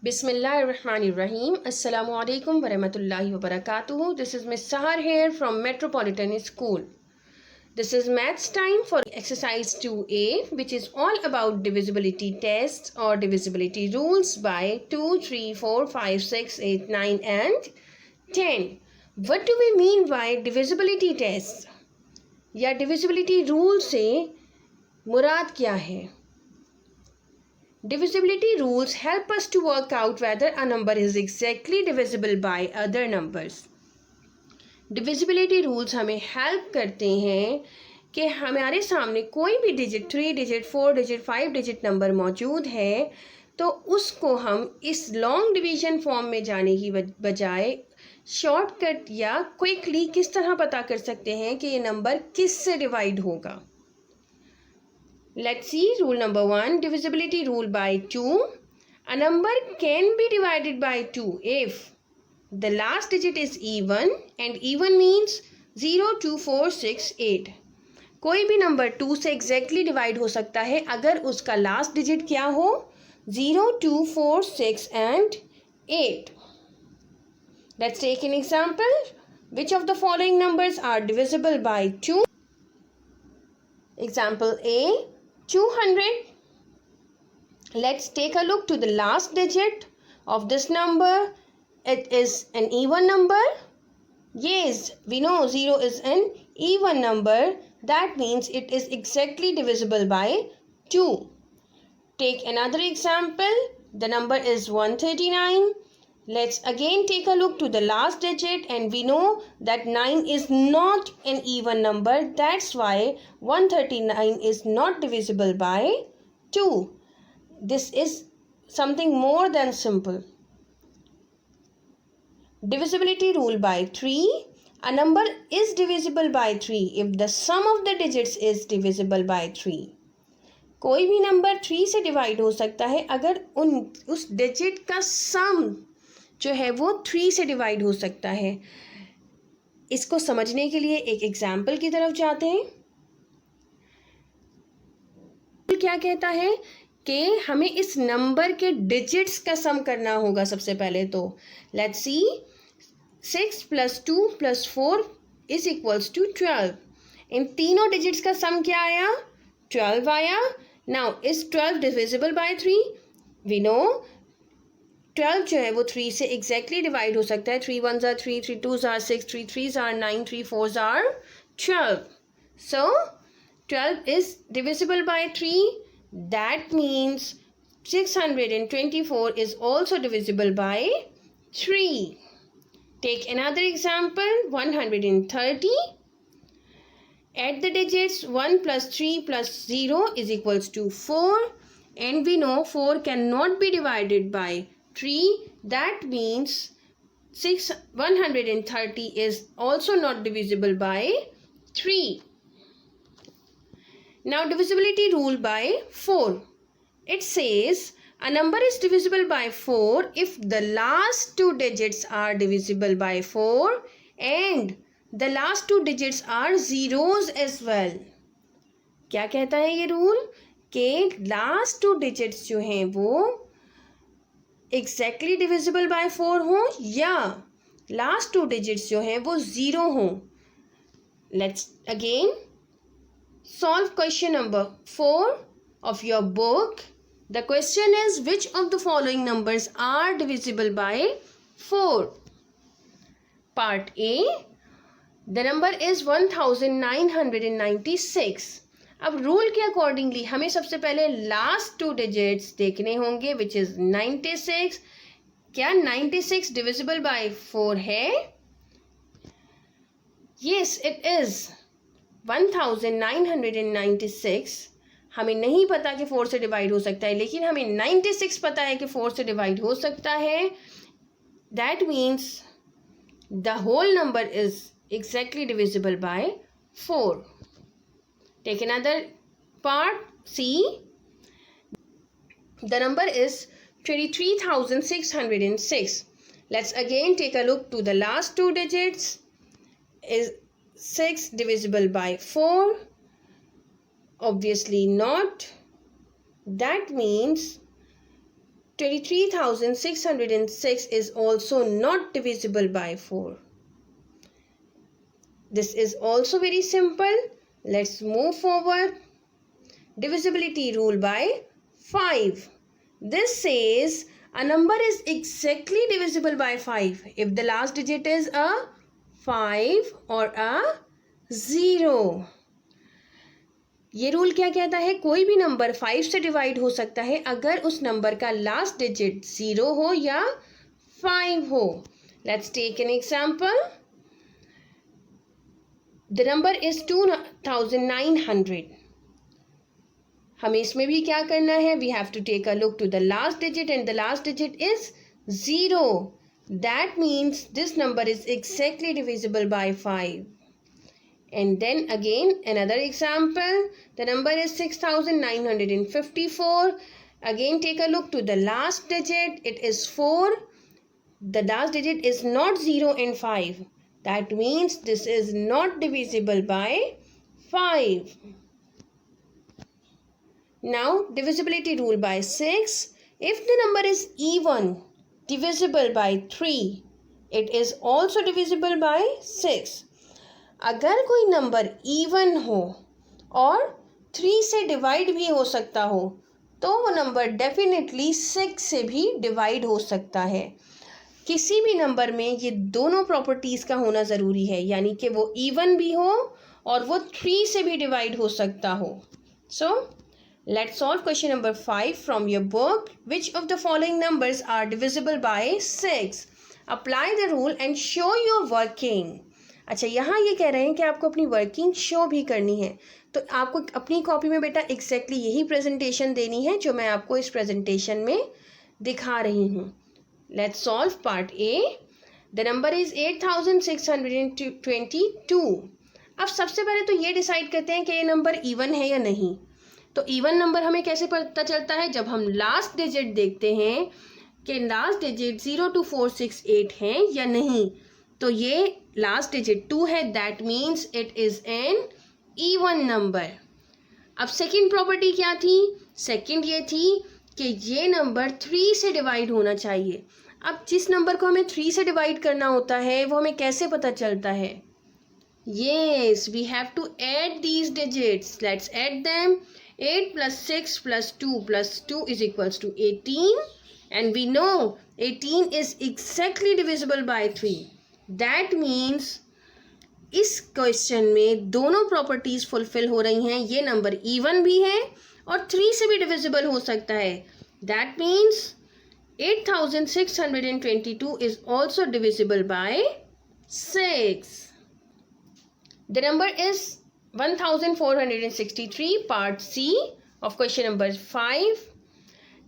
Bismillahirrahmanirrahim. Assalamu alaikum wa rahmatullahi wa barakatuhu. This is Miss Sahar here from Metropolitan School. This is maths time for exercise 2A, which is all about divisibility tests or divisibility rules by 2, 3, 4, 5, 6, 8, 9 and 10. What do we mean by divisibility tests? या divisibility rule से मुराद क्या है? Divisibility rules help us to work out whether a number is exactly divisible by other numbers. Divisibility rules हमें help करते हैं कि हमारे सामने कोई भी digit 3 digit 4 digit 5 digit number मौजूद है तो उसको हम इस लॉन्ग डिवीजन फॉर्म में जाने की बजाय शॉर्टकट या क्विकली किस तरह पता कर सकते हैं कि ये नंबर किस से डिवाइड होगा. Let's see rule number 1, divisibility rule by 2. A number can be divided by 2 if the last digit is even and even means 0, 2, 4, 6, 8. कोई भी नंबर 2 से एग्जैक्टली डिवाइड हो सकता है अगर उसका लास्ट डिजिट क्या हो 0, 2, 4, 6 and 8. Let's take an example. Which of the following numbers are divisible by 2? Example A, 200. Let's take a look to the last digit of this number. It is an even number. Yes, we know 0 is an even number. That means it is exactly divisible by 2. Take another example. The number is 139. Let's again take a look to the last digit and we know that 9 is not an even number. That's why 139 is not divisible by 2. This is something more than simple. Divisibility rule by 3. A number is divisible by 3 if the sum of the digits is divisible by 3. कोई भी number 3 से divide हो सकता है अगर उस digit का सम जो है वो 3 से डिवाइड हो सकता है. इसको समझने के लिए एक एग्जाम्पल की तरफ जाते हैं. क्या कहता है कि हमें इस नंबर के डिजिट्स का सम करना होगा. सबसे पहले तो लेट्स सी 6 + 2 + 4 = 12. इन तीनों डिजिट्स का सम क्या आया 12 आया. Now is 12 divisible by 3? We know 12 जो है वो 3 से एग्जैक्टली डिवाइड हो सकता है. 3 1s are 3, 3 2s are 6, 3 3s are 9, 3 4s are 12. So 12 is divisible by 3. That means 624 is also divisible by 3. Take another example. 130. Add the digits. 1 + 3 + 0 = 4. And we know 4 cannot be divided by 3. That means 130 is also not divisible by 3. Now divisibility rule by 4. It says a number is divisible by 4 if the last two digits are divisible by 4 and the last two digits are zeros as well. क्या कहता है ये rule कि last two digits जो हैं वो exactly divisible bye 4 हों या लास्ट टू डिजिट्स जो हैं वो 0 हों. Let's again solve question number 4 of your book. The question is which of the following numbers are divisible by 4? Part A. The number is 1996. अब रूल के accordingly हमें सबसे पहले लास्ट टू डिजिट्स देखने होंगे विच इज 96. क्या 96 divisible by 4 है? Yes it is. 1996 हमें नहीं पता कि 4 से डिवाइड हो सकता है लेकिन हमें 96 पता है कि 4 से डिवाइड हो सकता है. That means the whole number is exactly divisible by 4. Take another part. C. The number is 23,606. Let's again take a look to the last two digits. Is 6 divisible by 4? Obviously not. That means 23,606 is also not divisible by 4. This is also very simple. Let's move forward. Divisibility rule by 5. This says a number is exactly divisible by 5 if the last digit is a 5 or a 0. ये rule क्या कहता है? कोई भी number 5 से divide हो सकता है अगर उस नंबर का लास्ट डिजिट 0 हो या 5 हो. Let's take an example. The number is 2900. हमें इसमें भी क्या करना है? We have to take a look to the last digit and the last digit is 0. That means this number is exactly divisible by 5. And then again another example. The number is 6,954. Again take a look to the last digit. It is 4. The last digit is not 0 and 5. That means this is not divisible by 5. Now divisibility rule by 6. If the number is even divisible by 3, it is also divisible by 6. अगर कोई number even हो और 3 से divide भी हो सकता हो तो वो नंबर डेफिनेटली 6 से भी डिवाइड हो सकता है. किसी भी नंबर में ये दोनों प्रॉपर्टीज़ का होना ज़रूरी है, यानी कि वो इवन भी हो और वो 3 से भी डिवाइड हो सकता हो. So let's solve question number 5 from your book. Which of the following numbers are divisible by 6? Apply the rule and show your working. अच्छा, यहाँ ये कह रहे हैं कि आपको अपनी वर्किंग शो भी करनी है, तो आपको अपनी कॉपी में बेटा एग्जैक्टली यही प्रेजेंटेशन देनी है जो मैं आपको इस प्रेजेंटेशन में दिखा रही हूँ. Let's solve part A. The number is 8622. अब सबसे पहले तो ये डिसाइड करते हैं कि ये नंबर इवन है या नहीं. तो इवन नंबर हमें कैसे पता चलता है? जब हम लास्ट डिजिट देखते हैं कि लास्ट डिजिट 02468 है या नहीं. तो ये लास्ट डिजिट 2 है. That means it is an even number. अब सेकंड प्रॉपर्टी क्या थी? सेकंड ये थी कि ये नंबर 3 से डिवाइड होना चाहिए. अब जिस नंबर को हमें 3 से डिवाइड करना होता है वो हमें कैसे पता चलता है? Yes, we have to add these digits. Let's add them. 8 + 6 + 2 + 2 is equals to 18 and we know 18 is exactly divisible by 3. That means इस क्वेश्चन में दोनों प्रॉपर्टीज फुलफिल हो रही हैं. ये नंबर इवन भी है और 3 से भी डिविजिबल हो सकता है. That means 8622 is also divisible by 6. The number is 1463. Part C of question number 5.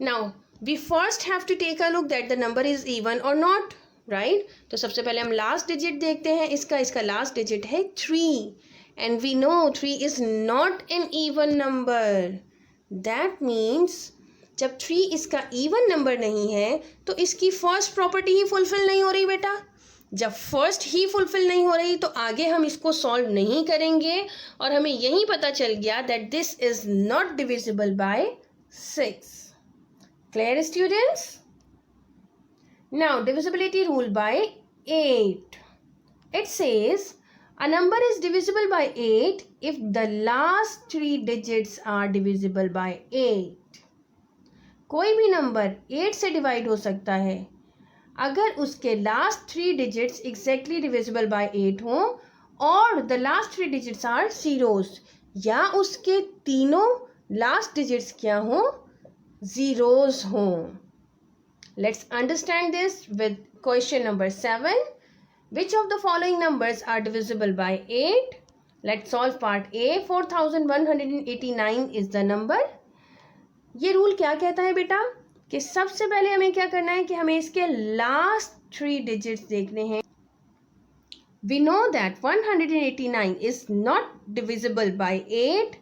Now we first have to take a look that the number is even और नॉट. राइट, तो सबसे पहले हम लास्ट डिजिट देखते हैं. इसका last digit है 3 and we know 3 is not an even number. That means जब 3 इसका इवन नंबर नहीं है तो इसकी फर्स्ट प्रॉपर्टी ही फुलफिल नहीं हो रही बेटा. जब फर्स्ट ही फुलफिल नहीं हो रही तो आगे हम इसको सॉल्व नहीं करेंगे और हमें यही पता चल गया that this is not divisible by 6. Clear students? Now divisibility rule by 8. It says a number is divisible by 8 if the last 3 digits are divisible by 8. कोई भी नंबर 8 से डिवाइड हो सकता है अगर उसके last 3 digits exactly divisible by 8 हों और the last 3 digits are zeros, या उसके तीनों लास्ट डिजिट्स क्या हों? जीरोस हों. Let's understand this with question number 7. Which of the following numbers are divisible by 8? Let's solve part A. 4189 is the number. ये rule क्या कहता है बेटा कि सबसे पहले हमें क्या करना है कि हमें इसके लास्ट 3 डिजिट्स देखने हैं. We know that 189 is not divisible by 8.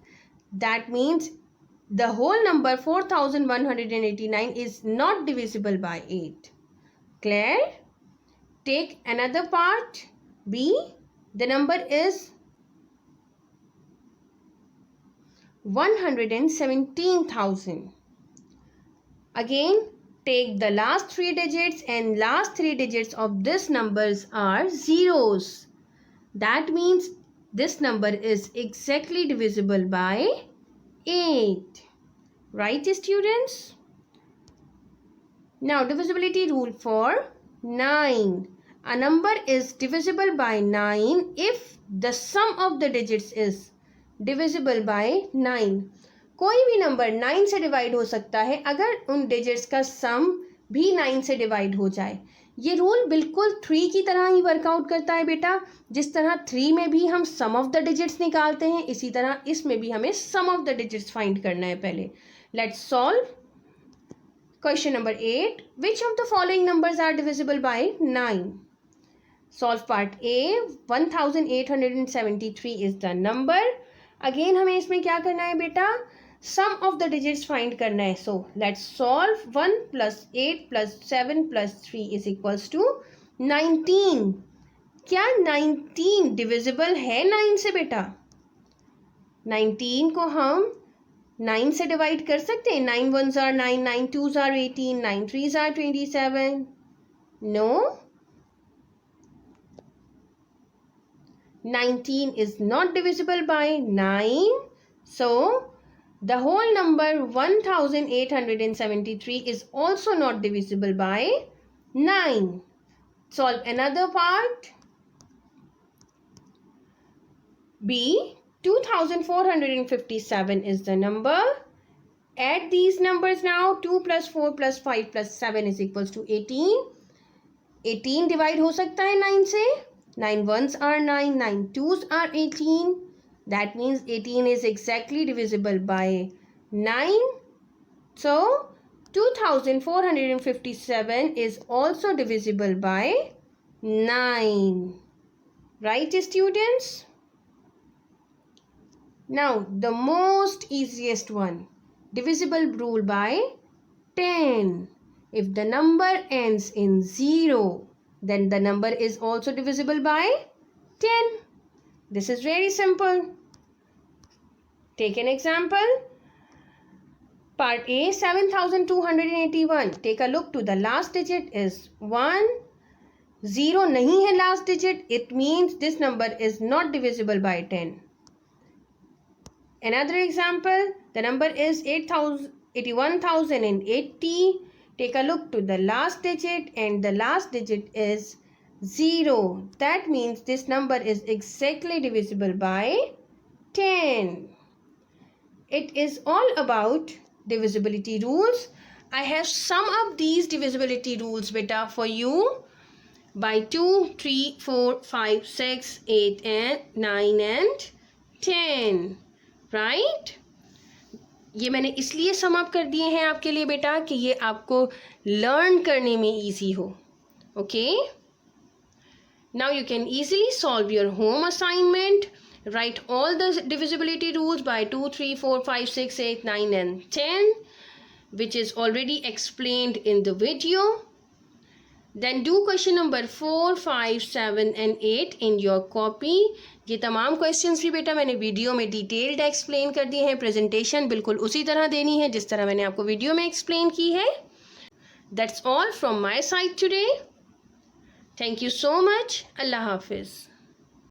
That means the whole number 4189 is not divisible by 8. Clear? Take another part B. The number is 117,000. Again take the last three digits and last three digits of this numbers are zeros. That means this number is exactly divisible by 8. Right, students? Now, divisibility rule for 9. A number is divisible by 9 if the sum of the digits is divisible by 9. कोई भी number 9 से divide हो सकता है अगर उन digits का सम भी 9 से डिवाइड हो जाए. ये रूल बिल्कुल 3 की तरह ही वर्कआउट करता है बेटा. जिस तरह 3 में भी हम सम ऑफ द डिजिट्स निकालते हैं, इसी तरह इसमें भी हमें सम ऑफ द डिजिट्स फाइंड करना है पहले. Let's solve. Question number 8. Which of the following numbers are divisible by 9? Solve part A. 1873 is the number. Again हमें इसमें क्या करना है बेटा? Sum of the digits find करना है. So let's solve. 1 plus 8 plus 7 plus 3 is equals to 19. क्या 19 divisible है 9 से बेटा? 19 को हम 9 से डिवाइड कर सकते हैं. 9 ones are 9, 9 twos are 18, 9 threes are 27. No. 19 is not divisible by 9. So, the whole number 1873 is also not divisible by 9. Solve another part. B. 2457 is the number. Add these numbers now. 2 plus 4 plus 5 plus 7 is equals to 18. 18 divide हो सकता है 9 से. 9 ones are 9, 9 twos are 18. That means 18 is exactly divisible by 9. So 2457 is also divisible by 9. Right, students? Now, the most easiest one, divisible rule by 10. If the number ends in 0, then the number is also divisible by 10. This is very simple. Take an example. Part A, 7281. Take a look to the last digit is 1. 0 नहीं है last digit. It means this number is not divisible by 10. Another example, the number is 81,080. Take a look to the last digit and the last digit is 0. That means this number is exactly divisible by 10. It is all about divisibility rules. I have summed up these divisibility rules beta for you by 2, 3, 4, 5, 6, 8 and 9 and 10. Right ये मैंने इसलिए sum up कर दिए हैं आपके लिए बेटा कि ये आपको लर्न करने में इजी हो. Okay, now you can easily solve your home assignment. Right all the divisibility rules by 2, 3, 4, 5, 6, 8, 9 and 10 which is already explained in the video. Then do question number 4, 5, 7 and 8 in your copy. ये तमाम questions भी बेटा मैंने video में detailed explain कर दिए हैं. Presentation बिल्कुल उसी तरह देनी है जिस तरह मैंने आपको वीडियो में एक्सप्लेन की है. That's all from my side today. Thank you so much. Allah हाफिज़.